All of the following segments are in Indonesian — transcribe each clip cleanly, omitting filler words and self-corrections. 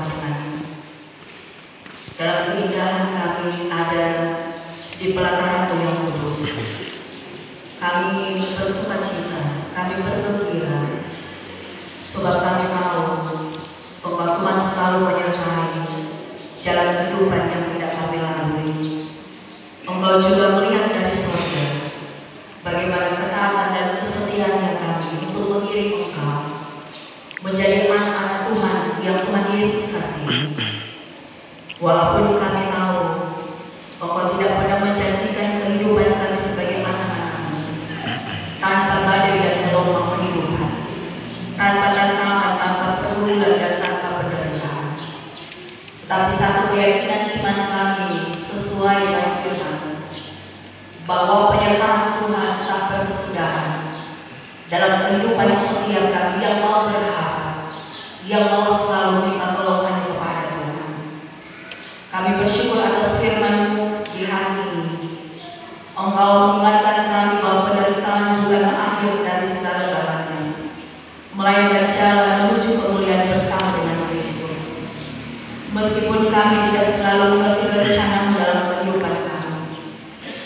bersama dengannya. Dalam keindahan kami ada di pelataran yang kudus. Kami bersuka cita, kami bergembira, sebab kami tahu bahwa Tuhan selalu menyertai jalan kehidupan yang tidak kami lalui. Engkau juga melihat dari surga bagaimana ketaatan dan kesetiaan kami itu mengiring Engkau menjadi anak-anak Tuhan yang Tuhan Yesus kasih. Walaupun kami tahu Engkau tidak pernah menjanjikan kehidupan kami sebagai anak-anak-Mu tanpa badai dan gelombang kehidupan, tanpa tantangan, tanpa pergumulan dan tanpa penderitaan. Tetapi satu keyakinan iman kami sesuai dengan firman bahwa penyertaan Tuhan tak berkesudahan dalam kehidupan setiap kami yang mau berharap, yang mau selalu minta tolong hanya kepada Tuhan. Kami bersyukur atas firman-Mu di hari ini. Engkau mengingatkan kami bahwa penderitaan bukan akhir dari segala-galanya, melainkan jalan menuju kemuliaan bersama dengan Kristus. Meskipun kami tidak selalu mengerti rencana-Mu dalam kehidupan kami,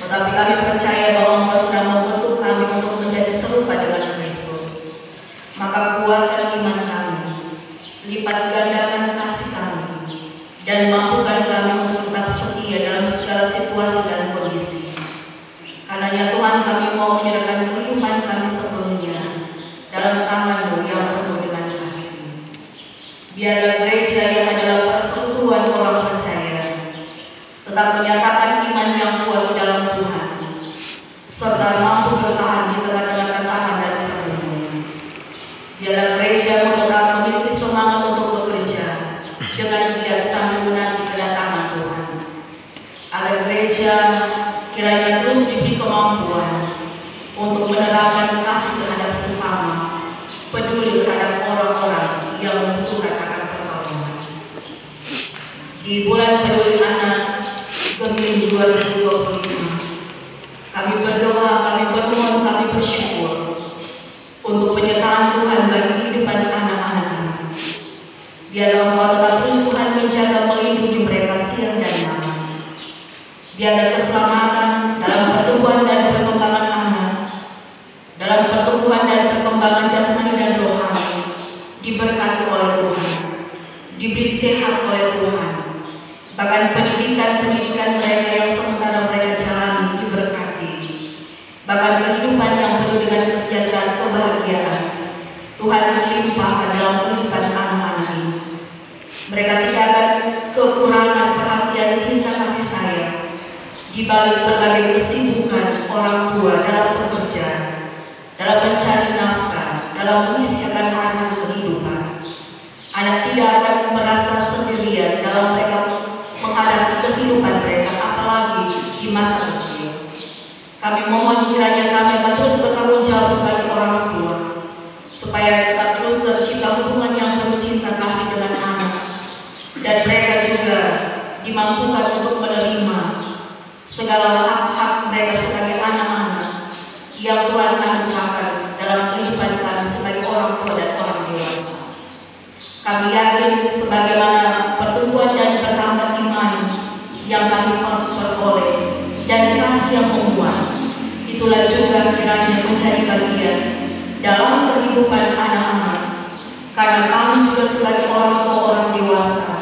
tetapi kami percaya bahwa Engkau sedang membentuk kami untuk menjadi serupa dengan Kristus. Maka kuatkan iman kami, lipat gandakan kasih kami, dan mampukan kami untuk tetap setia dalam segala situasi dan kondisi. Karenanya Tuhan, kami mau menyerahkan kehidupan kami sepenuhnya dalam tangan-Mu yang penuh dengan kasih. Biarlah gereja yang adalah persekutuan orang percaya tetap menyatakan iman yang kuat di dalam Tuhan, serta mampu bertahan di tengah-tengah tantangan dan pergumulan. Biarlah gereja tetap memiliki semangat untuk bekerja dengan giat sambil menanti kedatangan Tuhan, agar gereja kiranya terus diberi kemampuan untuk menerapkan kasih terhadap sesama, peduli terhadap orang-orang yang membutuhkan akan pertolongan. Di bulan peduli anak Gemini 2025, kami berdoa, kami bermohon, kami bersyukur untuk penyertaan Tuhan bagi kehidupan anak-anak. Biarlah Engkau tetap terus Tuhan menjaga melindungi mereka siang dan malam. Biarlah keselamatan dalam pertumbuhan dan perkembangan anak, dalam pertumbuhan dan perkembangan jasmani dan rohani diberkati oleh Tuhan, diberi sehat oleh Tuhan. Bahkan pendidikan mereka yang sementara mereka jalani diberkati. Bahkan kehidupan yang penuh dengan kesejahteraan, kebahagiaan Tuhan limpahkan dalam kehidupan anak-anak ini. Mereka tidak akan kekurangan perhatian, cinta, kasih sayang di balik berbagai kesibukan orang tua dalam bekerja, dalam mencari nafkah, dalam mengisikan harta kehidupan. Anak tidak akan merasa sendirian dalam mereka menghadapi kehidupan mereka, apalagi di masa kecil. Kami mohon kiranya kami akan terus bertanggung jawab sebagai orang tua, supaya tetap terus tercipta hubungan yang penuh cinta kasih dengan anak, dan mereka juga dimampukan untuk menerima segala hak-hak mereka sebagai anak-anak yang Tuhan anugerahkan dalam kehidupan kami sebagai orang tua dan orang dewasa. Kami yakin sebagaimana pertumbuhan dan bertambah iman yang kami peroleh dan kasih yang menguat, itulah juga kiranya menjadi bagian dalam kehidupan anak-anak. Karena kami juga sebagai orang tua orang dewasa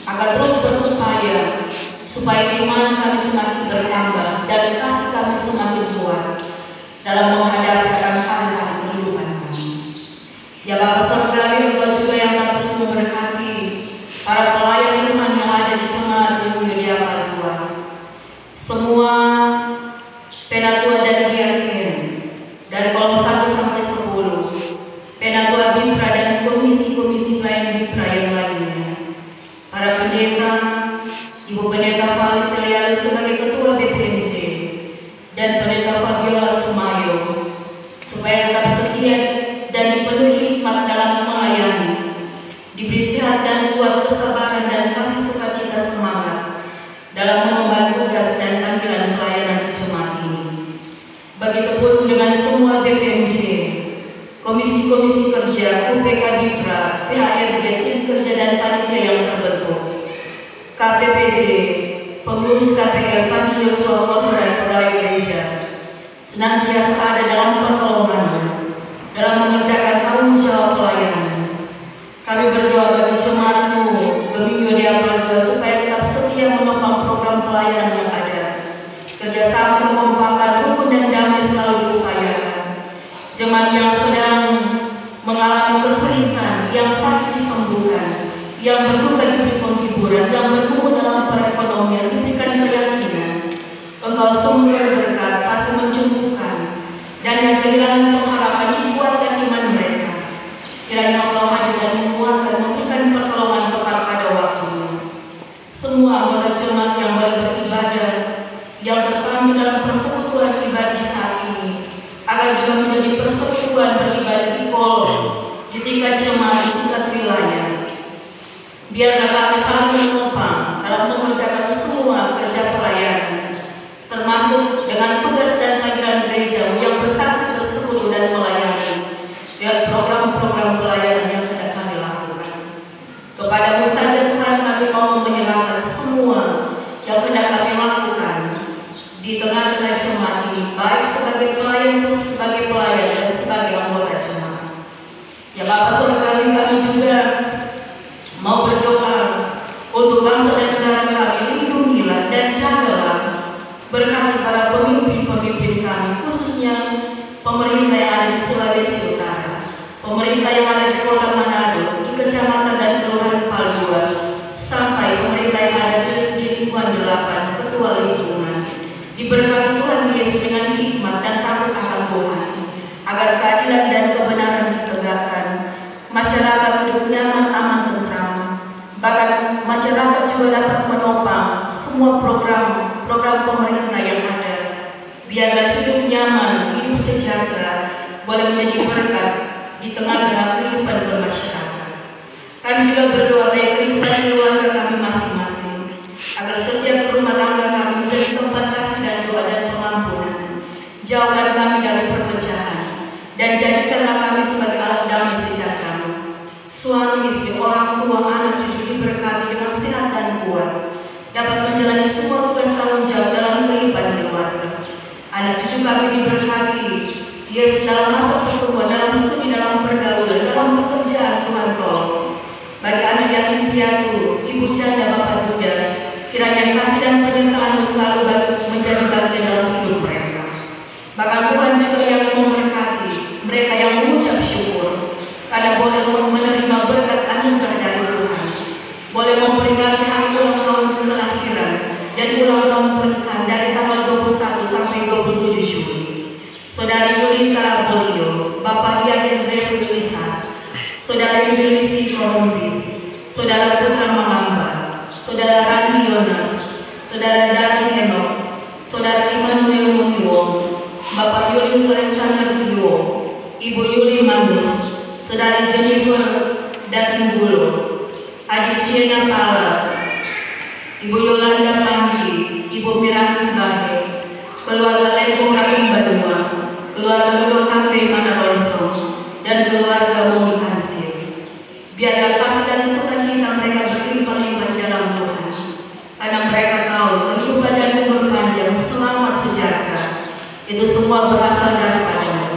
akan terus berupaya supaya iman kami semakin bertambah dan kasih kami semakin kuat dalam menghadapi hari-hari kehidupan kami. Ya Bapak Surgawi, Engkau juga yang terus memberkati para pelayan Tuhan yang ada di jemaat yang menyediakan Tuhan, semua penatua dan diaken dari kolom 1 sampai 10, penatua BIPRA dan komisi-komisi pelayan BIPRA yang lainnya, para pendeta, Ibu Pendeta Fali Teliali sebagai Ketua BPMJ, dan Pendeta Fabiola Sumayo, supaya tetap setia dan dipenuhi hikmat dalam melayani, diberi sehat dan kuat kesabaran dan kasih sukacita semangat dalam mengemban tugas dan panggilan pelayanan jemaat ini. Begitupun dengan semua BPMJ, komisi-komisi kerja, UPK BIPRA, PHRD, tim kerja dan panitia yang KPPJ, pengurus KPL Panti Yosua Kloso dan pegawai gereja, senantiasa ada dalam pertolongan dalam mengerjakan tanggung jawab pelayanan. Kami berdoa bagi jemaatmu, Geminggo Diapel supaya tetap setia menopang program pelayanan yang ada. Kerjasama kekompakan, rukun dan damai selalu diupayakan. Jemaat yang sedang mengalami kesulitan, yang sakit disembuhkan, yang berduka diberi penghiburan, yang bergumul dalam perekonomian diberikan keyakinan. Engkau sumber berkat pasti mencukupkan, dan yang kehilangan pengharapan dikuatkan iman mereka. Kiranya Allah hadir dan menguatkan, memberikan pertolongan tepat pada waktunya. Semua anggota jemaat yang boleh beribadah, yang tertampil dalam persekutuan pribadi saat ini, agar juga menjadi persekutuan beribadah di kol, di tingkat jemaat, di tingkat wilayah. Biarlah kami saling menopang dalam mengerjakan semua kerja pelayanan, termasuk dengan tugas dan panggilan gereja yang bersaksi bersekutu dan melayani, dan program-program pelayanan yang hendak kami lakukan. Kepadamu saja Tuhan kami mau menyerahkan semua yang hendak kami lakukan di tengah-tengah jemaat ini, baik sebagai pelayan, sebagai pelayan, dan sebagai anggota jemaat. Ya Bapak Saudara, kami juga mau berdoa untuk bangsa dan negara kami, lindungilah dan jagalah, berkati para pemimpin-pemimpin kami, khususnya pemerintah yang ada di Sulawesi Utara, pemerintah yang ada di Kota Manado, di Kecamatan dan Kelurahan Palua, sampai pemerintah yang ada di lingkungan 8, ketua lingkungan. Diberkati Tuhan Yesus dengan hikmat dan takut akan Tuhan, agar keadilan dan kebenaran ditegakkan, masyarakat hidup nyaman, aman, tentram, bahkan masyarakat juga dapat menopang semua program pemerintah yang ada. Biarlah hidup nyaman, hidup sejahtera, boleh menjadi berkat di tengah-tengah kehidupan bermasyarakat. Kami juga berdoa bagi kehidupan keluarga kami masing-masing, agar setiap rumah tangga kami menjadi tempat kasih dan doa dan pengampunan. Jauhkan kami dari perpecahan, dan jadikanlah kami sebagai alat damai sejahtera. Suami, istri, orang tua, anak, cucu diberkati dengan sehat dan kuat, dapat menjalani semua tugas tanggung jawab dalam kehidupan keluarga. Anak cucu kami diberkati, Yesus dalam masa pertumbuhan, dalam studi, dalam pergaulan, dalam pekerjaan, Tuhan tolong. Bagi anak yatim piatu, ibu janda, bapak duda, kiranya kasih dan penyertaan selalu menjadi bagian dalam hidup mereka. Bahkan Tuhan juga yang memberkati mereka yang mengucap syukur, karena boleh menerima berkat anugerah dari Tuhan, boleh memperingati hari ulang tahun kelahiran dan ulang tahun pernikahan dari tanggal 21 sampai 27 Juli. Saudari Yulita Bolio, Bapak Diaken Rev. Lisa, Saudari Yulisi Kolombis, Saudara Putra Mangamba, Saudara Rani Yonas, Saudara Dani Henok, Saudara Immanuel Muniwo, Bapak Julius Alexander Dio, Ibu Yuli Manus, Saudari Jennifer Datinggulo, Adik Siena Pala, Ibu Yolanda Panji, Ibu Miranti Bahe, keluarga Lengkong Rakyat Badua, keluarga Duduk Kampe Manaroiso, dan keluarga Wumi Kansir. Biarlah kasih dan sukacita mereka berlimpah-limpah di dalam Tuhan, karena mereka tahu kehidupan dan umur panjang, selamat sejahtera, itu semua berasal daripada-Mu.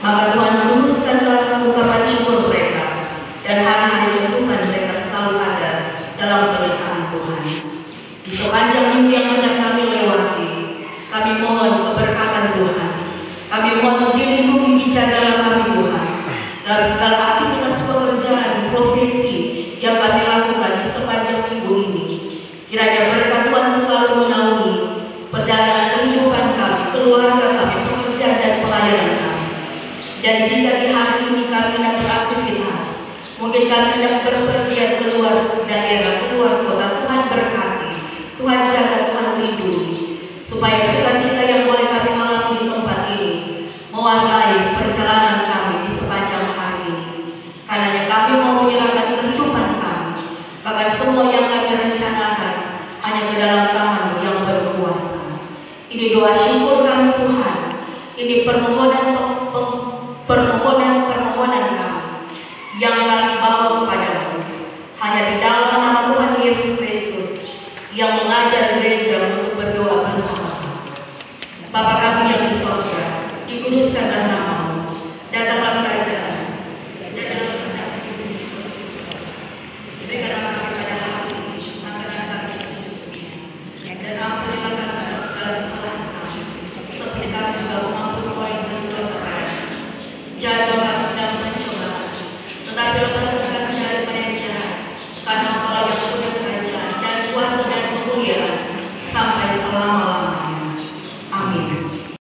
Maka Tuhan luruskanlah ungkapan syukur mereka, dan hari-hari kehidupan mereka selalu ada dalam pernikahan Tuhan. Di sepanjang minggu yang hendak kami lewati, kami mohon keberkatan Tuhan. Kami mohon dilindungi, dijagalah kami Tuhan dari segala aktivitas pekerjaan, profesi yang kami lakukan di sepanjang minggu ini. Kiranya berkat Tuhan selalu menaungi perjalanan kehidupan kami, keluarga kami, pekerjaan dan pelayanan kami. Dan jika di hari ini kami hendak beraktivitas, mungkin kami hendak berpergian keluar daerah, keluar kota, Tuhan berkati, Tuhan jaga, Tuhan lindungi, supaya sukacita yang boleh kami alami di tempat ini mewarnai perjalanan kami di sepanjang hari ini. Karenanya kami mau menyerahkan kehidupan kami, bahkan semua yang kami rencanakan, hanya ke dalam tangan yang berkuasa. Ini doa syukur kami Tuhan, ini permohonan kami yang kami bawa kepadamu, hanya di dalam